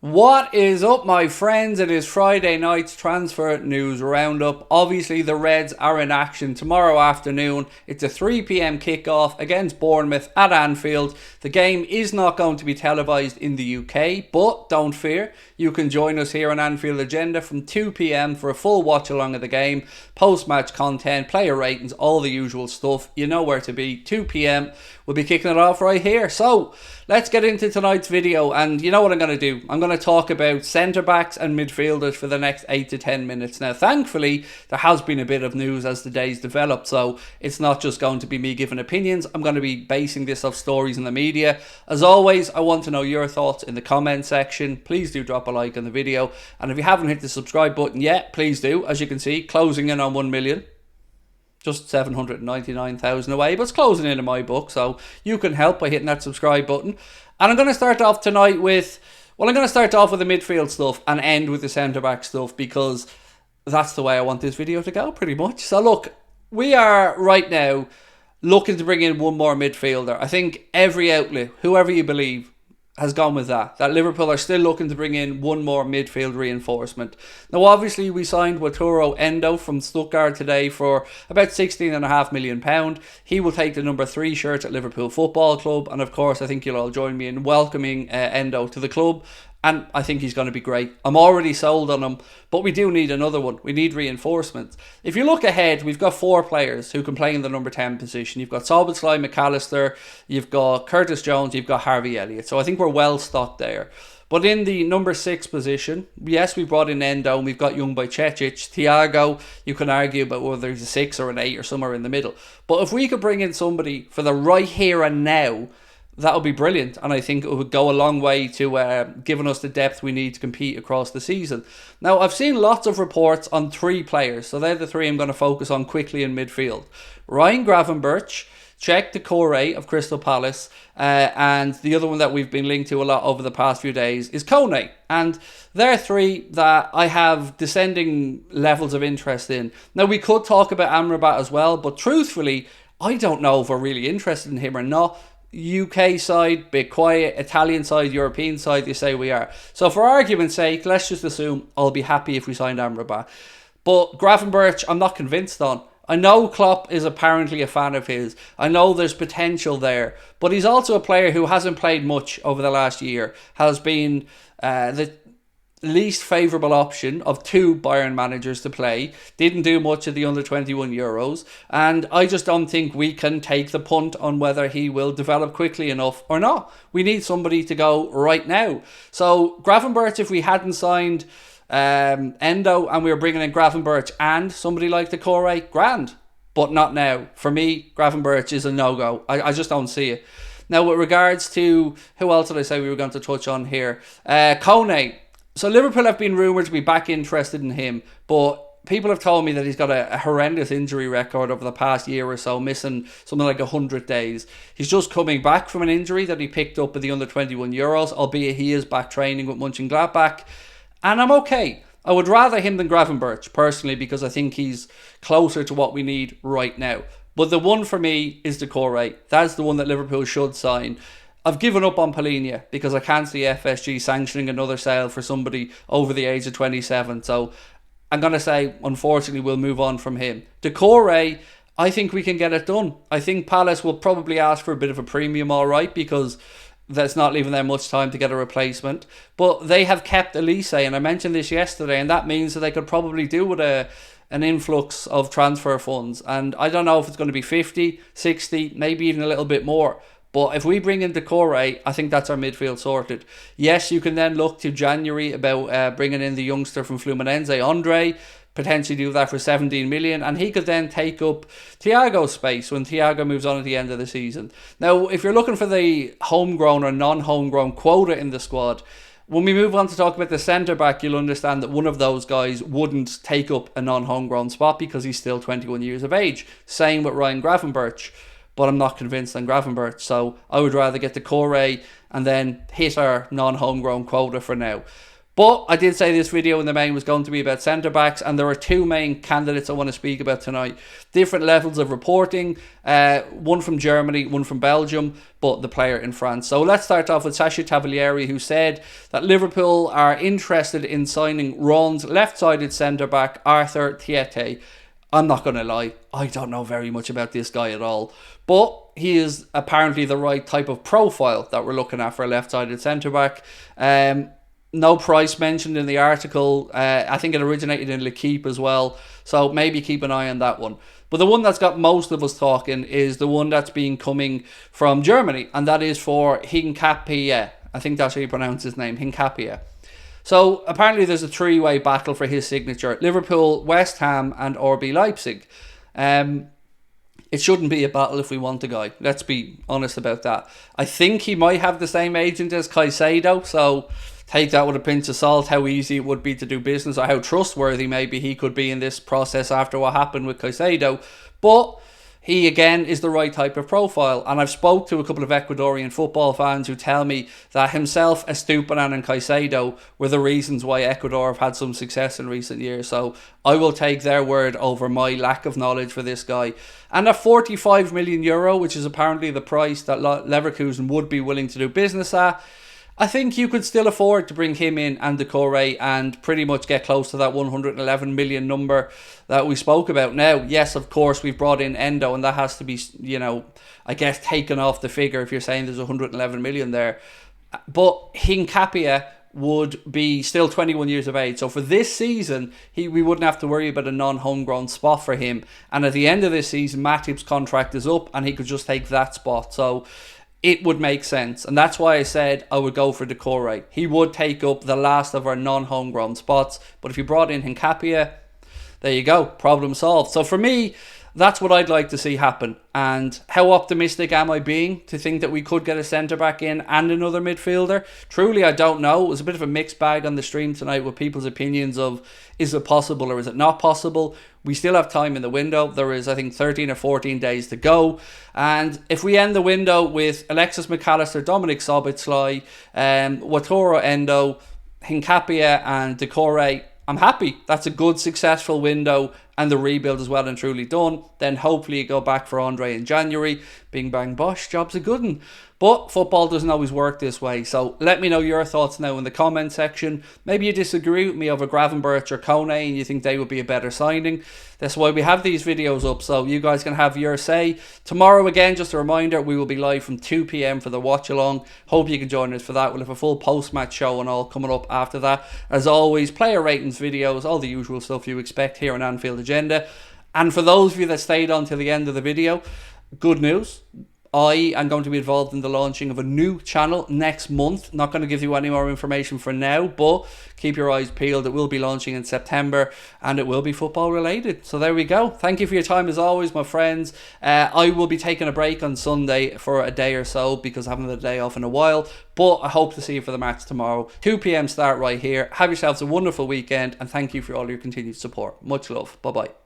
What is up, my friends? It is Friday night's transfer news roundup. Obviously, the Reds are in action tomorrow afternoon. It's a 3 p.m. kickoff against Bournemouth at Anfield. The game is not going to be televised in the UK, but don't fear, you can join us here on Anfield Agenda from 2 p.m. for a full watch along of the game, post-match content, player ratings, all the usual stuff. You know where to be. 2 p.m. We'll be kicking it off right here. So let's get into tonight's video, and you know what I'm going to do? I'm going to talk about centre-backs and midfielders for the next 8 to 10 minutes. Now, thankfully, there has been a bit of news as the days developed, so it's not just going to be me giving opinions. I'm going to be basing this off stories in the media. As always, I want to know your thoughts in the comment section. Please do drop a like on the video, and if you haven't hit the subscribe button yet, please do. As you can see, closing in on 1 million. Just 799,000 away, but it's closing in my book, so you can help by hitting that subscribe button. And I'm going to start off tonight with, I'm going to start off with the midfield stuff and end with the centre-back stuff, because that's the way I want this video to go, pretty much. So look, we are right now looking to bring in one more midfielder. I think every outlet, whoever you believe, has gone with that Liverpool are still looking to bring in one more midfield reinforcement. Now, obviously, we signed Wataru Endo from Stuttgart today for about £16.5 million. He will take the number 3 shirt at Liverpool Football Club, and of course, I think you'll all join me in welcoming Endo to the club. And I think he's going to be great. I'm already sold on him, but we do need another one. We need reinforcements. If you look ahead, we've got 4 players who can play in the number 10 position. You've got Szoboszlai, McAllister, you've got Curtis Jones, you've got Harvey Elliott. So I think we're well stocked there. But in the number 6 position, yes, we brought in Endo and we've got young boy Cecic. Thiago, you can argue about whether he's a 6 or an 8 or somewhere in the middle. But if we could bring in somebody for the right here and now, that would be brilliant, and I think it would go a long way to giving us the depth we need to compete across the season. Now, I've seen lots of reports on 3 players, so they're the 3 I'm going to focus on quickly in midfield. Ryan Gravenberch, Czech Doucouré of Crystal Palace, and the other one that we've been linked to a lot over the past few days is Kone. And they're 3 that I have descending levels of interest in. Now, we could talk about Amrabat as well, but truthfully, I don't know if we're really interested in him or not. UK side, bit quiet. Italian side, European side, they say we are. So for argument's sake, let's just assume I'll be happy if we signed Amrabat. But Gravenberch, I'm not convinced on. I know Klopp is apparently a fan of his. I know there's potential there. But he's also a player who hasn't played much over the last year. Has been the least favourable option of 2 Bayern managers to play. Didn't do much of the under-21 Euros. And I just don't think we can take the punt on whether he will develop quickly enough or not. We need somebody to go right now. So Gravenberch, if we hadn't signed Endo and we were bringing in Gravenberch and somebody like Doucouré, grand. But not now. For me, Gravenberch is a no-go. I just don't see it. Now, with regards to, who else did I say we were going to touch on here? Kone. So Liverpool have been rumoured to be back interested in him, but people have told me that he's got a horrendous injury record over the past year or so, missing something like 100 days. He's just coming back from an injury that he picked up at the under-21 Euros, albeit he is back training with Mönchengladbach, and I'm okay. I would rather him than Gravenberch, personally, because I think he's closer to what we need right now. But the one for me is Doucouré. That's the one that Liverpool should sign. I've given up on Polinia because I can't see FSG sanctioning another sale for somebody over the age of 27. So I'm going to say, unfortunately, we'll move on from him. Doucouré, I think we can get it done. I think Palace will probably ask for a bit of a premium, all right, because that's not leaving them much time to get a replacement. But they have kept Elise, and I mentioned this yesterday, and that means that they could probably do with an influx of transfer funds. And I don't know if it's going to be 50, 60, maybe even a little bit more. But if we bring in Doucouré, I think that's our midfield sorted. Yes, you can then look to January about bringing in the youngster from Fluminense, Andre, potentially do that for 17 million, and he could then take up Thiago's space when Thiago moves on at the end of the season. Now, if you're looking for the homegrown or non-homegrown quota in the squad, when we move on to talk about the centre-back, you'll understand that one of those guys wouldn't take up a non-homegrown spot because he's still 21 years of age. Same with Ryan Gravenberch. But I'm not convinced on Gravenberch, so I would rather get Doucouré and then hit our non-homegrown quota for now. But I did say this video in the main was going to be about centre-backs, and there are two main candidates I want to speak about tonight. Different levels of reporting, one from Germany, one from Belgium, but the player in France. So let's start off with Sacha Tavolieri, who said that Liverpool are interested in signing Rennes' left-sided centre-back Arthur Theate. I'm not going to lie, I don't know very much about this guy at all, but he is apparently the right type of profile that we're looking at for a left-sided centre-back. No price mentioned in the article. I think it originated in L'Equipe as well, so maybe keep an eye on that one. But the one that's got most of us talking is the one that's been coming from Germany, and that is for Hincapie. I think that's how you pronounce his name, Hincapie. So apparently there's a three-way battle for his signature: Liverpool, West Ham and RB Leipzig. It shouldn't be a battle if we want the guy. Let's be honest about that. I think he might have the same agent as Caicedo, so take that with a pinch of salt, how easy it would be to do business, or how trustworthy maybe he could be in this process after what happened with Caicedo. But he, again, is the right type of profile. And I've spoke to a couple of Ecuadorian football fans who tell me that himself, Estupiñán and Caicedo were the reasons why Ecuador have had some success in recent years. So I will take their word over my lack of knowledge for this guy. And at 45 million euro, which is apparently the price that Leverkusen would be willing to do business at, I think you could still afford to bring him in and Decore and pretty much get close to that 111 million number that we spoke about. Now, yes, of course, we've brought in Endo, and that has to be, I guess, taken off the figure if you're saying there's 111 million there. But Hincapie would be still 21 years of age. So for this season, we wouldn't have to worry about a non-homegrown spot for him. And at the end of this season, Matip's contract is up and he could just take that spot. So it would make sense. And that's why I said I would go for Decore. He would take up the last of our non-homegrown spots. But if you brought in Hincapie, there you go. Problem solved. So for me, that's what I'd like to see happen. And how optimistic am I being to think that we could get a centre-back in and another midfielder? Truly, I don't know. It was a bit of a mixed bag on the stream tonight with people's opinions of, is it possible or is it not possible? We still have time in the window. There is, I think, 13 or 14 days to go. And if we end the window with Alexis McAllister, Dominic Szoboszlai, Wataru Endo, Hincapie and Decore, I'm happy. That's a good, successful window, and the rebuild is well and truly done. Then hopefully you go back for Andre in January. Bing bang bosh, job's a good one. But football doesn't always work this way. So let me know your thoughts now in the comment section. Maybe you disagree with me over Gravenberch or Kone and you think they would be a better signing. That's why we have these videos up, so you guys can have your say. Tomorrow, again, just a reminder, we will be live from 2 p.m. for the watch along. Hope you can join us for that. We'll have a full post-match show and all coming up after that. As always, player ratings videos, all the usual stuff you expect here on Anfield Agenda. And for those of you that stayed on till the end of the video, good news. I am going to be involved in the launching of a new channel next month. Not going to give you any more information for now, but keep your eyes peeled. It will be launching in September and it will be football related. So there we go. Thank you for your time as always, my friends. I will be taking a break on Sunday for a day or so because I haven't had a day off in a while, but I hope to see you for the match tomorrow. 2 p.m. start right here. Have yourselves a wonderful weekend and thank you for all your continued support. Much love. Bye-bye.